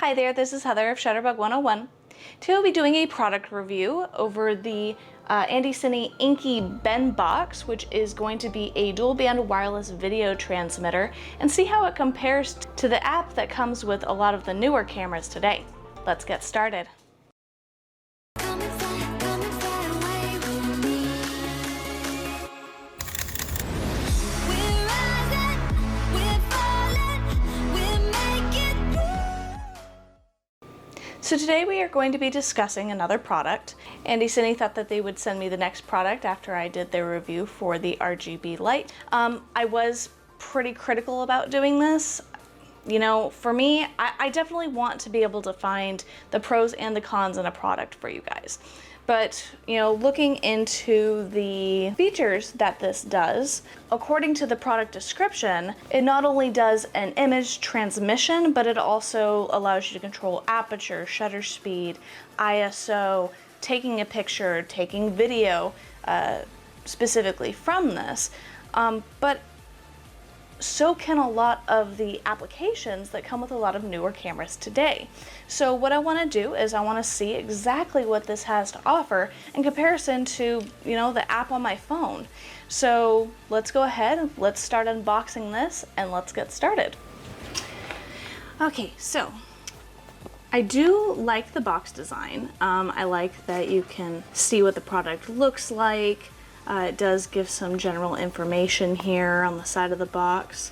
Hi there, this is Heather of Shutterbug 101. Today we'll be doing a product review over the ANDYCINE Inky BENBOX, which is going to be a dual band wireless video transmitter, and see how it compares to the app that comes with a lot of the newer cameras today. Let's get started. So today we are going to be discussing another product. ANDYCINE thought that they would send me the next product after I did their review for the RGB light. I was pretty critical about doing this. You know, for me, I definitely want to be able to find the pros and the cons in a product for you guys. But, you know, looking into the features that this does, according to the product description, it not only does an image transmission, but it also allows you to control aperture, shutter speed, ISO, taking a picture, taking video, specifically from this. But so can a lot of the applications that come with a lot of newer cameras today. So what I want to do is I want to see exactly what this has to offer in comparison to, you know, the app on my phone. So let's go ahead, let's start unboxing this, and let's get started. Okay, so I do like the box design. I like that you can see what the product looks like. It does give some general information here on the side of the box.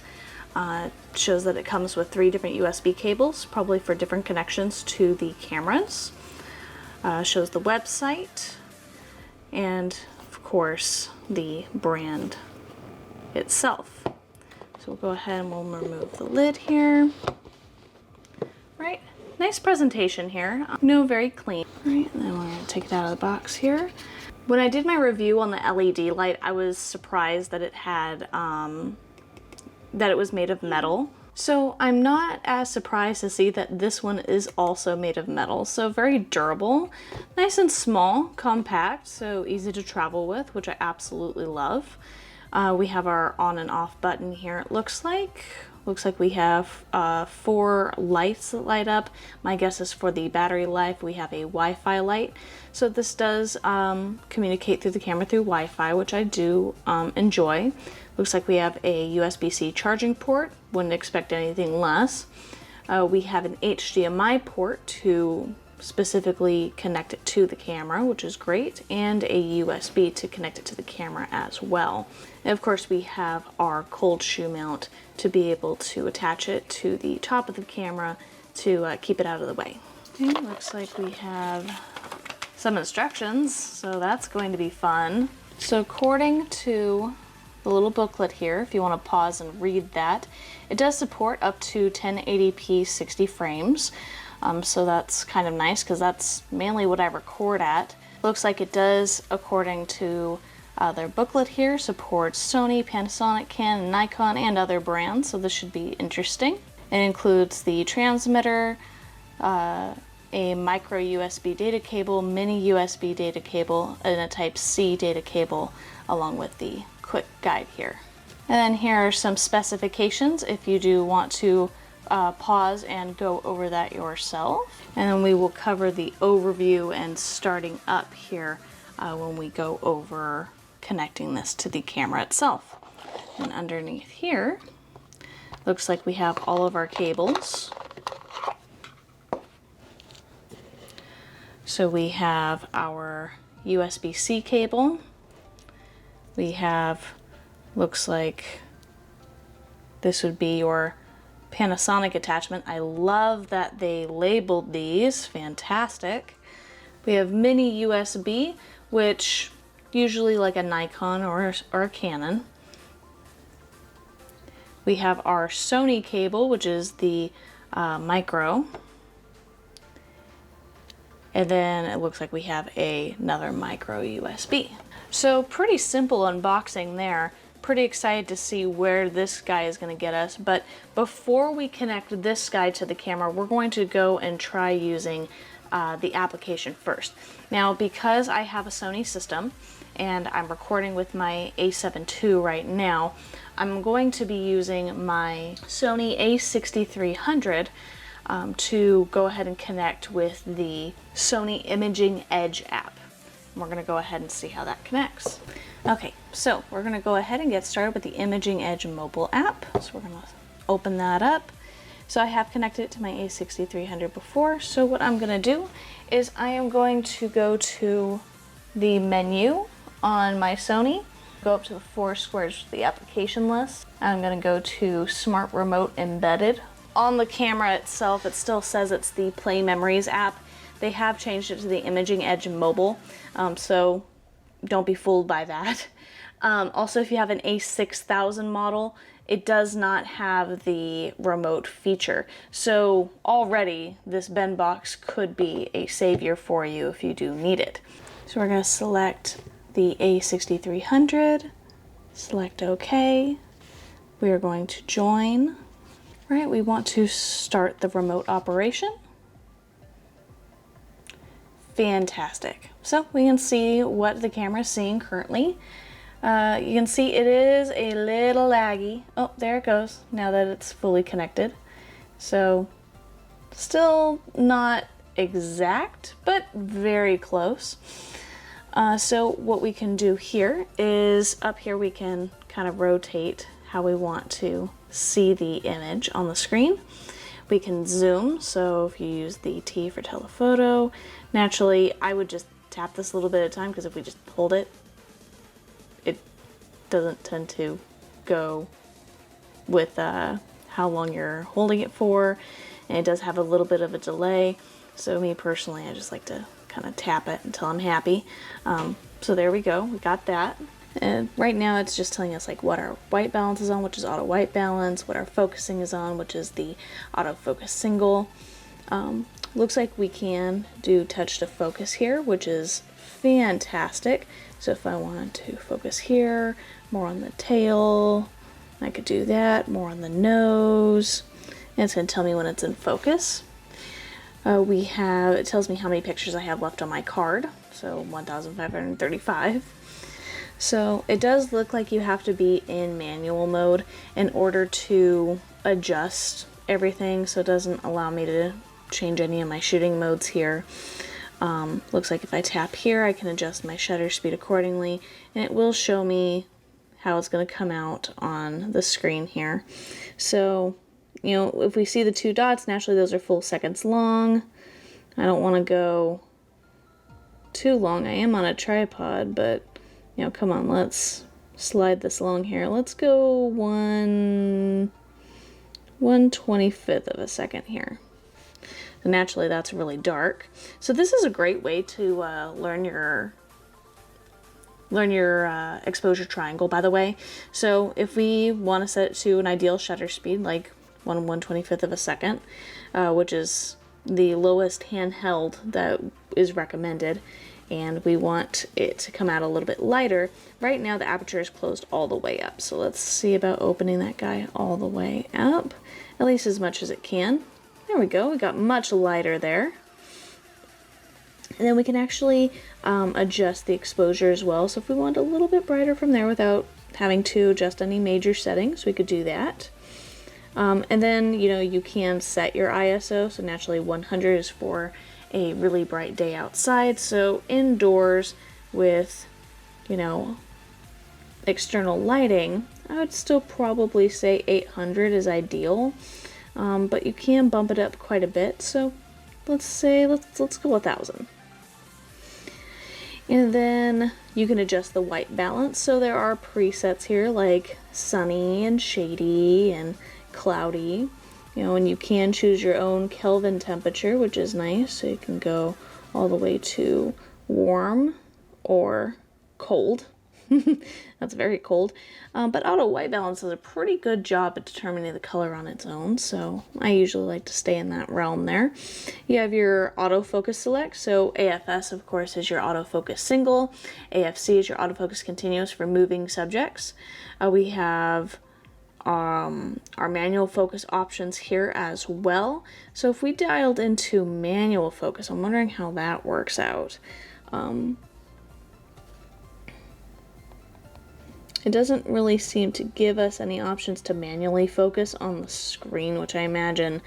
It shows that it comes with 3 different USB cables, probably for different connections to the cameras. Shows the website, and of course the brand itself. So we'll go ahead and we'll remove the lid here. Right, nice presentation here. No, very clean. Right, and then we're going to take it out of the box here. When I did my review on the LED light, I was surprised that it had, that it was made of metal. So I'm not as surprised to see that this one is also made of metal. So very durable, nice and small, compact, so easy to travel with, which I absolutely love. We have our on and off button here, it looks like. Looks like we have 4 lights that light up. My guess is for the battery life, we have a Wi-Fi light. So this does communicate through the camera through Wi-Fi, which I do enjoy. Looks like we have a USB-C charging port. Wouldn't expect anything less. We have an HDMI port to specifically connect it to the camera, which is great, and a USB to connect it to the camera as well. And of course we have our cold shoe mount to be able to attach it to the top of the camera to keep it out of the way. Okay, looks like we have some instructions, so that's going to be fun. So according to the little booklet here, if you want to pause and read that, it does support up to 1080p 60 frames. So that's kind of nice because that's mainly what I record at. Looks like it does, according to their booklet here, supports Sony, Panasonic, Canon, Nikon, and other brands, so this should be interesting. It includes the transmitter, a micro USB data cable, mini USB data cable, and a Type-C data cable, along with the quick guide here. And then here are some specifications if you do want to pause and go over that yourself. And then we will cover the overview and starting up here when we go over connecting this to the camera itself. And underneath here, looks like we have all of our cables. So we have our USB-C cable. We have, looks like this would be your Panasonic attachment. I love that they labeled these, fantastic. We have mini USB, which usually like a Nikon or a Canon. We have our Sony cable, which is the micro. And then it looks like we have another micro USB. So pretty simple unboxing there. Pretty excited to see where this guy is going to get us, but before we connect this guy to the camera, we're going to go and try using the application first. Now, because I have a Sony system and I'm recording with my a7 II right now, I'm going to be using my Sony a6300 to go ahead and connect with the Sony Imaging Edge app. And we're going to go ahead and see how that connects. Okay, so we're going to go ahead and get started with the Imaging Edge mobile app. So we're going to open that up. So I have connected it to my A6300 before. So what I'm going to do is I am going to go to the menu on my Sony, go up to the 4 squares to the application list. I'm going to go to Smart Remote Embedded. On the camera itself, it still says it's the Play Memories app. They have changed it to the Imaging Edge Mobile, so don't be fooled by that. Also, if you have an A6000 model, it does not have the remote feature. So already this BENBOX could be a savior for you if you do need it. So we're going to select the A6300, select OK. We are going to join. Right, we want to start the remote operation. Fantastic. So we can see what the camera is seeing currently. You can see it is a little laggy. Oh, there it goes, now that it's fully connected. So still not exact, but very close. So what we can do here is up here we can kind of rotate how we want to see the image on the screen. We can zoom, so if you use the T for telephoto, naturally I would just tap this a little bit at a time, because if we just hold it, it doesn't tend to go with how long you're holding it for, and it does have a little bit of a delay. So me personally, I just like to kind of tap it until I'm happy. So there we go, we got that. And right now it's just telling us like what our white balance is on, which is auto white balance, what our focusing is on, which is the autofocus single. Looks like we can do touch to focus here, which is fantastic. So if I wanted to focus here, more on the tail, I could do that, more on the nose, and it's going to tell me when it's in focus. It tells me how many pictures I have left on my card, so 1,535. So it does look like you have to be in manual mode in order to adjust everything, so it doesn't allow me to change any of my shooting modes here. Looks like if I tap here, I can adjust my shutter speed accordingly, and it will show me how it's going to come out on the screen here. So, you know, if we see the 2 dots, naturally those are full seconds long. I don't want to go too long. I am on a tripod, but you know, come on, let's slide this along here. Let's go 1/25 of a second here. And naturally, that's really dark. So this is a great way to learn your exposure triangle, by the way. So if we want to set it to an ideal shutter speed, like 1/125 of a second, which is the lowest handheld that is recommended, and we want it to come out a little bit lighter. Right now the aperture is closed all the way up, so let's see about opening that guy all the way up, at least as much as it can. There we go, we got much lighter there. And then we can actually adjust the exposure as well, so if we want a little bit brighter from there without having to adjust any major settings, we could do that. And then, you know, you can set your ISO, so naturally 100 is for a really bright day outside. So indoors with, you know, external lighting, I would still probably say 800 is ideal, but you can bump it up quite a bit. So let's go 1,000. And then you can adjust the white balance. So there are presets here like sunny and shady and cloudy. You know, and you can choose your own Kelvin temperature, which is nice. So you can go all the way to warm or cold. That's very cold. But auto white balance does a pretty good job at determining the color on its own. So I usually like to stay in that realm there. You have your autofocus select. So AFS, of course, is your autofocus single. AFC is your autofocus continuous for moving subjects. We have our manual focus options here as well. So if we dialed into manual focus, I'm wondering how that works out. It doesn't really seem to give us any options to manually focus on the screen, which I imagine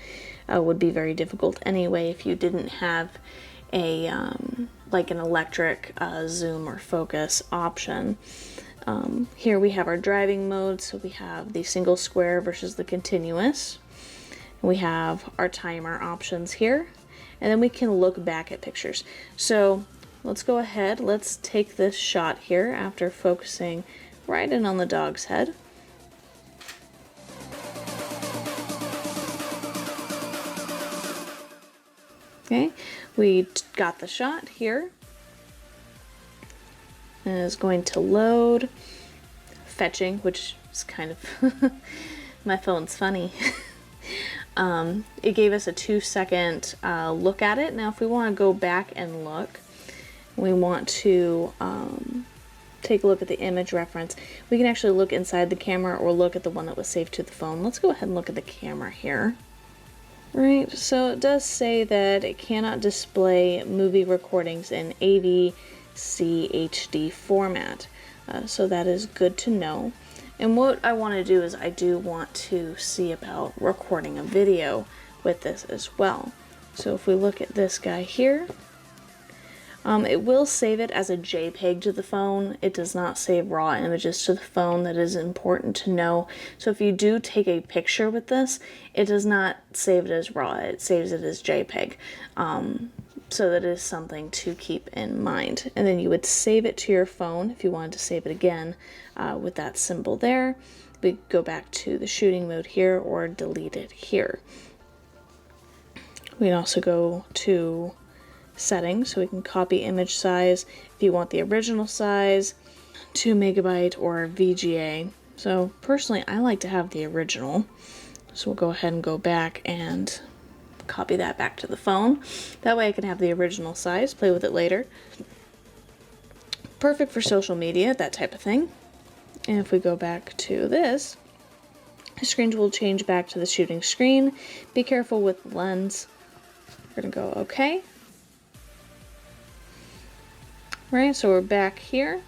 would be very difficult anyway if you didn't have a like an electric zoom or focus option. Here we have our driving mode, so we have the single square versus the continuous. We have our timer options here, and then we can look back at pictures. So let's go ahead, let's take this shot here after focusing right in on the dog's head. Okay, we got the shot here. And it's going to load, fetching, which is kind of, my phone's funny. It gave us a 2-second look at it. Now if we want to go back and look, we want to take a look at the image reference. We can actually look inside the camera or look at the one that was saved to the phone. Let's go ahead and look at the camera here. Right, so it does say that it cannot display movie recordings in AV CHD format, so that is good to know. And what I want to do is I do want to see about recording a video with this as well. So if we look at this guy here, it will save it as a JPEG to the phone. It does not save raw images to the phone. That is important to know. So if you do take a picture with this, it does not save it as raw. It saves it as JPEG. So that is something to keep in mind. And then you would save it to your phone if you wanted to save it again with that symbol there. We go back to the shooting mode here or delete it here. We can also go to settings, so we can copy image size if you want the original size, 2 megabyte or VGA. So personally I like to have the original, so we'll go ahead and go back and copy that back to the phone. That way I can have the original size, play with it later. Perfect for social media, that type of thing. And if we go back to this, the screen will change back to the shooting screen. Be careful with the lens. We're gonna go okay. Right, so we're back here.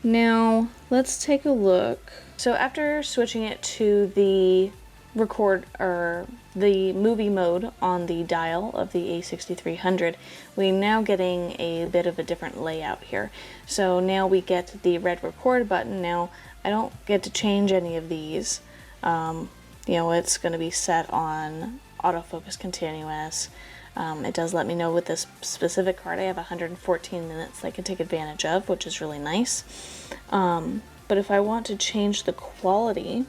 Now let's take a look. So after switching it to the record or the movie mode on the dial of the A6300, we're now getting a bit of a different layout here. So now we get the red record button. Now I don't get to change any of these. You know, it's going to be set on autofocus continuous. It does let me know with this specific card I have 114 minutes I can take advantage of, which is really nice. But if I want to change the quality,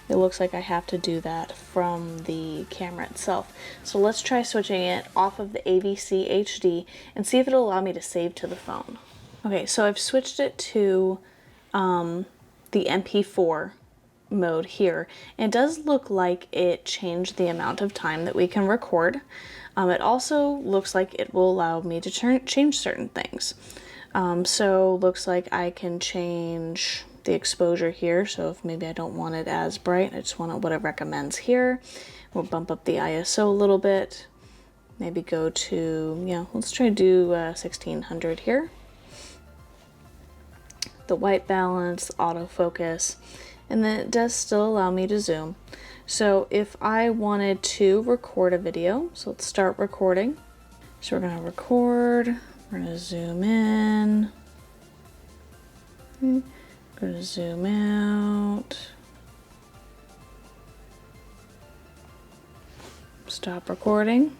it looks like I have to do that from the camera itself. So let's try switching it off of the AVC HD and see if it'll allow me to save to the phone. Okay, so I've switched it to the MP4 mode here. It does look like it changed the amount of time that we can record. It also looks like it will allow me to change certain things. So looks like I can change the exposure here. So if maybe I don't want it as bright, I just want what it recommends here. We'll bump up the ISO a little bit. Maybe go to, yeah, let's try to do 1600 here. The white balance, autofocus, and then it does still allow me to zoom. So if I wanted to record a video, so let's start recording. So we're gonna record, we're gonna zoom in, we're gonna zoom out, stop recording.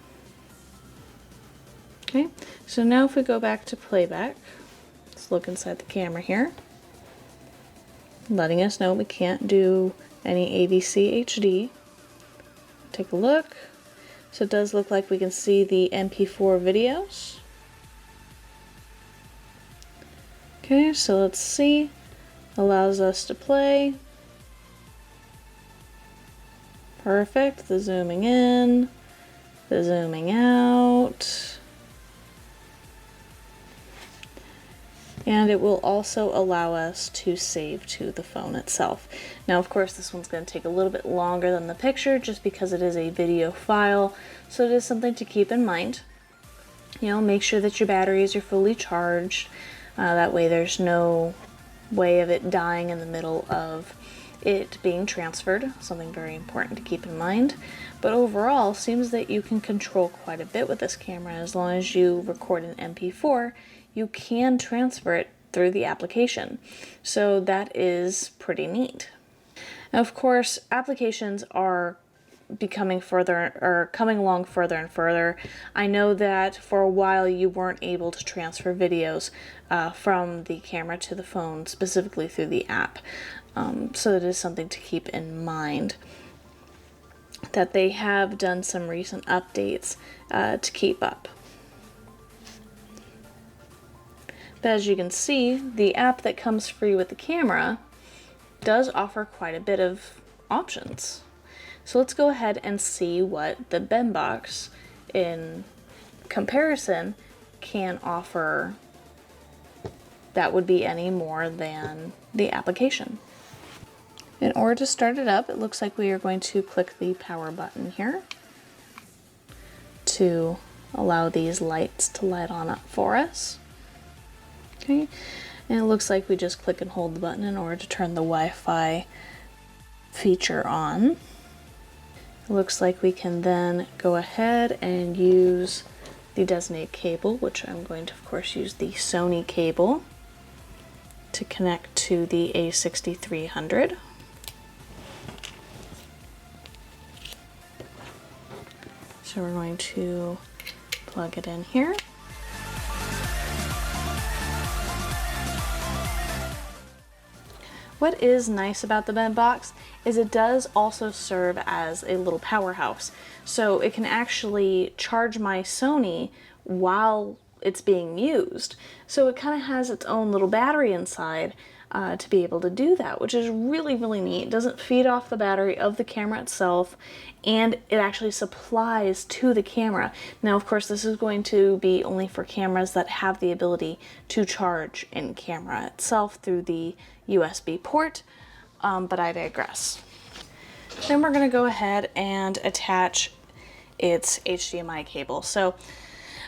Okay, so now if we go back to playback, let's look inside the camera here, letting us know we can't do any AVC HD. Take a look. So it does look like we can see the MP4 videos. Okay, so let's see. Allows us to play. Perfect. The zooming in, the zooming out. And it will also allow us to save to the phone itself. Now, of course, this one's going to take a little bit longer than the picture just because it is a video file, so it is something to keep in mind. You know, make sure that your batteries are fully charged. That way there's no way of it dying in the middle of it being transferred, something very important to keep in mind. But overall, seems that you can control quite a bit with this camera. As long as you record an MP4, you can transfer it through the application. So that is pretty neat. Now, of course, applications are becoming further or coming along further and further. I know that for a while you weren't able to transfer videos from the camera to the phone, specifically through the app. So it is something to keep in mind, that they have done some recent updates to keep up. But as you can see, the app that comes free with the camera does offer quite a bit of options. So let's go ahead and see what the BENBOX in comparison can offer that would be any more than the application. In order to start it up, it looks like we are going to click the power button here to allow these lights to light on up for us. Okay, and it looks like we just click and hold the button in order to turn the Wi-Fi feature on. It looks like we can then go ahead and use the designated cable, which I'm going to, of course, use the Sony cable to connect to the A6300. So we're going to plug it in here. What is nice about the BENBOX is it does also serve as a little powerhouse. So it can actually charge my Sony while it's being used. So it kind of has its own little battery inside to be able to do that, which is really, really neat. It doesn't feed off the battery of the camera itself, and it actually supplies to the camera. Now, of course, this is going to be only for cameras that have the ability to charge in camera itself through the USB port, but I digress. Then we're going to go ahead and attach its HDMI cable. So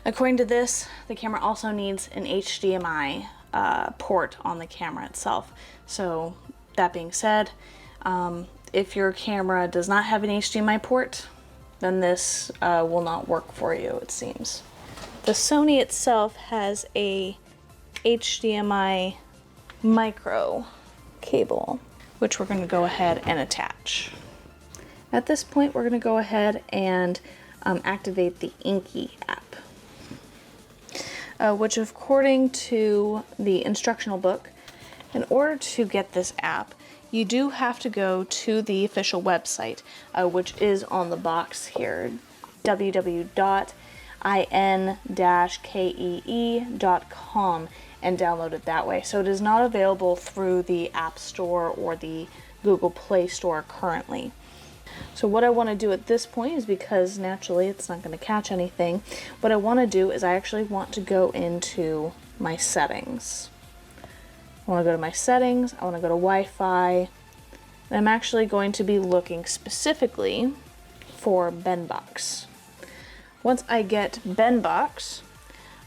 according to this, the camera also needs an HDMI port on the camera itself. So that being said, if your camera does not have an HDMI port, then this will not work for you, it seems. The Sony itself has a HDMI micro cable, which we're going to go ahead and attach. At this point, we're going to go ahead and activate the Inky app. Which, according to the instructional book, in order to get this app, you do have to go to the official website, which is on the box here, www.in-kee.com, and download it that way. So it is not available through the App Store or the Google Play Store currently. So what I want to do at this point is, because naturally it's not going to catch anything, what I want to do is I actually want to go into my settings. I want to go to my settings, I want to go to Wi-Fi, and I'm actually going to be looking specifically for BENBOX. Once I get BENBOX,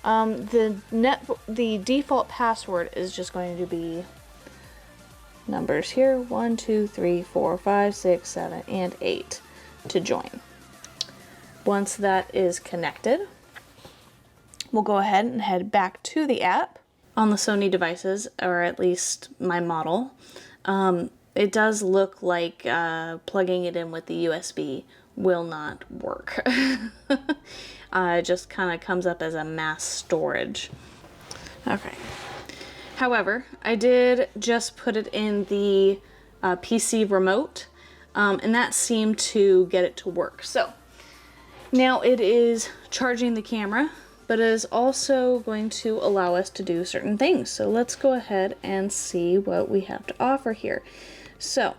the default password is just going to be numbers here, 1, 2, 3, 4, 5, 6, 7, and 8 to join. Once that is connected, we'll go ahead and head back to the app. On the Sony devices, or at least my model, it does look like plugging it in with the USB will not work. It just kind of comes up as a mass storage. Okay. However, I did just put it in the PC remote, and that seemed to get it to work. So now it is charging the camera, but it is also going to allow us to do certain things. So let's go ahead and see what we have to offer here. So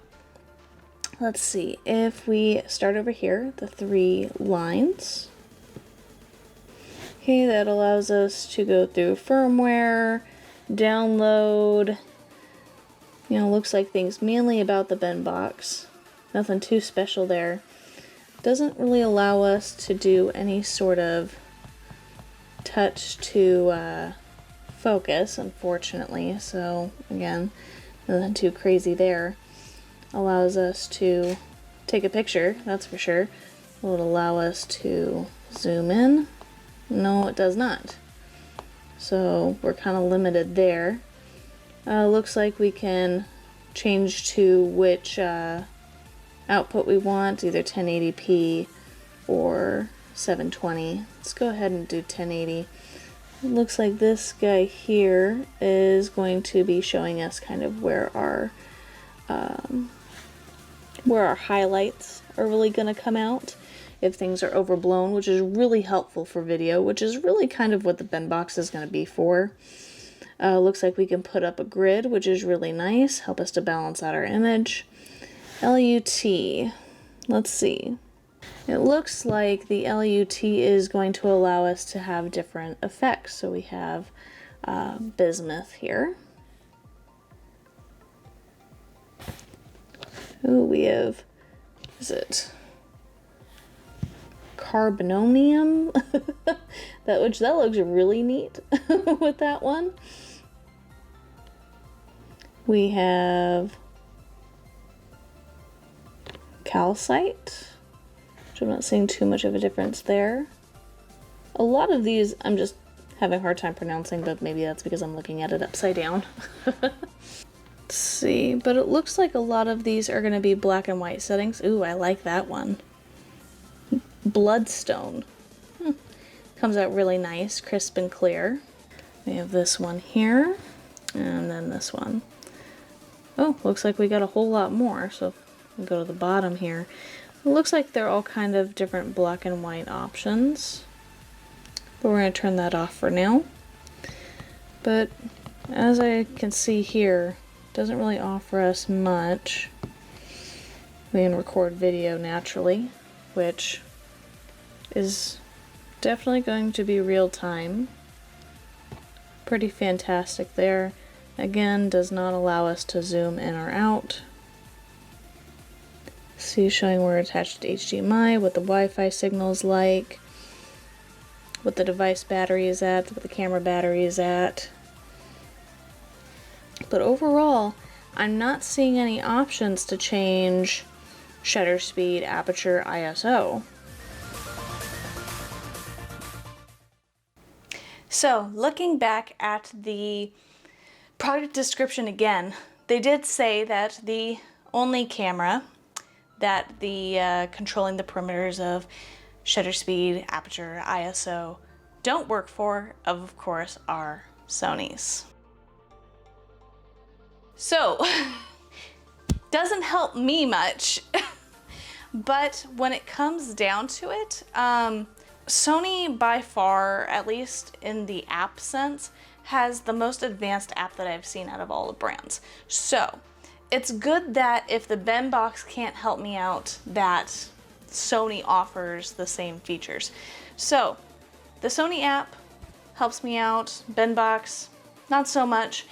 let's see, if we start over here, the 3 lines. Okay, that allows us to go through firmware, download, looks like things mainly about the BENBOX. Nothing too special there. Doesn't really allow us to do any sort of touch to focus, unfortunately. So again, nothing too crazy there. allows us to take a picture, that's for sure. Will it allow us to zoom in? No, it does not. So we're kind of limited there. Looks like we can change to which output we want, either 1080p or 720. Let's go ahead and do 1080. It looks like this guy here is going to be showing us kind of where our highlights are really going to come out if things are overblown, which is really helpful for video, which is really kind of what the BENBOX is going to be for. Looks like we can put up a grid, which is really nice, help us to balance out our image. LUT, let's see. It looks like the LUT is going to allow us to have different effects. So we have bismuth here. Ooh, we have, is it carbonium? that looks really neat with that one. We have calcite, which I'm not seeing too much of a difference there. A lot of these I'm just having a hard time pronouncing, but maybe that's because I'm looking at it upside down. Let's see, but it looks like a lot of these are going to be black and white settings. Ooh, I like that one. Bloodstone. Comes out really nice, crisp and clear. We have this one here, and then this one. Oh, looks like we got a whole lot more, so we go to the bottom here. It looks like they're all kind of different black and white options, but we're going to turn that off for now. But as I can see here, it doesn't really offer us much. We can record video naturally, which is definitely going to be real time. Pretty fantastic there. Again, does not allow us to zoom in or out. See, showing we're attached to HDMI, what the Wi-Fi signal's like, what the device battery is at, what the camera battery is at. But overall, I'm not seeing any options to change shutter speed, aperture, ISO. So, looking back at the product description again, they did say that the only camera that the controlling the parameters of shutter speed, aperture, ISO don't work for, of course, are Sony's. So, doesn't help me much, but when it comes down to it, Sony by far, at least in the app sense, has the most advanced app that I've seen out of all the brands. So it's good that if the BENBOX can't help me out, that Sony offers the same features. So the Sony app helps me out, BENBOX not so much.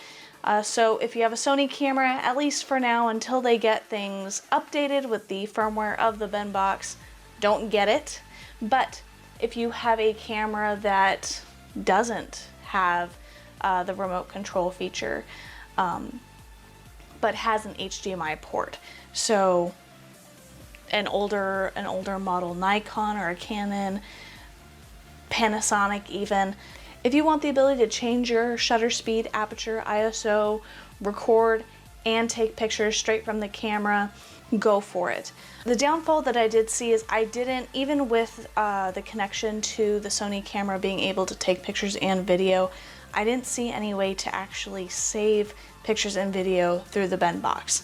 So if you have a Sony camera, at least for now, until they get things updated with the firmware of the BENBOX, don't get it. But if you have a camera that doesn't have the remote control feature, but has an HDMI port, so an older model Nikon or a Canon, Panasonic even, if you want the ability to change your shutter speed, aperture, ISO, record, and take pictures straight from the camera, go for it. The downfall that I did see is I didn't, even with the connection to the Sony camera being able to take pictures and video, I didn't see any way to actually save pictures and video through the BENBOX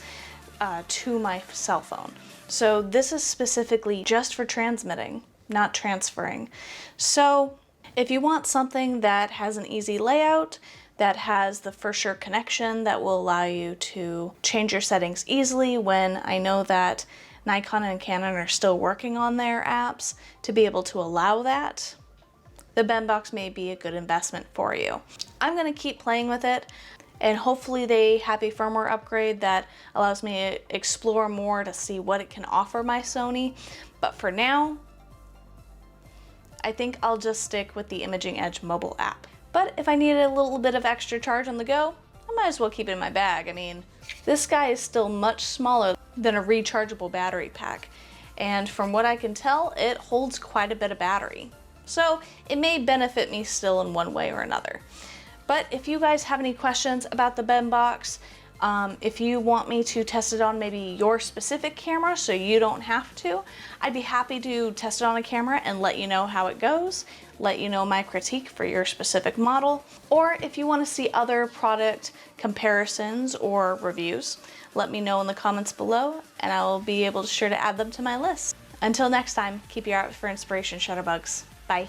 to my cell phone. So this is specifically just for transmitting, not transferring. So if you want something that has an easy layout, that has the for sure connection that will allow you to change your settings easily, when I know that Nikon and Canon are still working on their apps to be able to allow that, the BENBOX may be a good investment for you. I'm going to keep playing with it, and hopefully they have a firmware upgrade that allows me to explore more to see what it can offer my Sony. But for now, I think I'll just stick with the Imaging Edge mobile app. But if I needed a little bit of extra charge on the go, I might as well keep it in my bag. I mean, this guy is still much smaller than a rechargeable battery pack. And from what I can tell, it holds quite a bit of battery. So it may benefit me still in one way or another. But if you guys have any questions about the BENBOX, if you want me to test it on maybe your specific camera so you don't have to, I'd be happy to test it on a camera and let you know how it goes, let you know my critique for your specific model. Or if you want to see other product comparisons or reviews, let me know in the comments below and I will be able to sure to add them to my list. Until next time, keep your eye out for inspiration, Shutterbugs. Bye.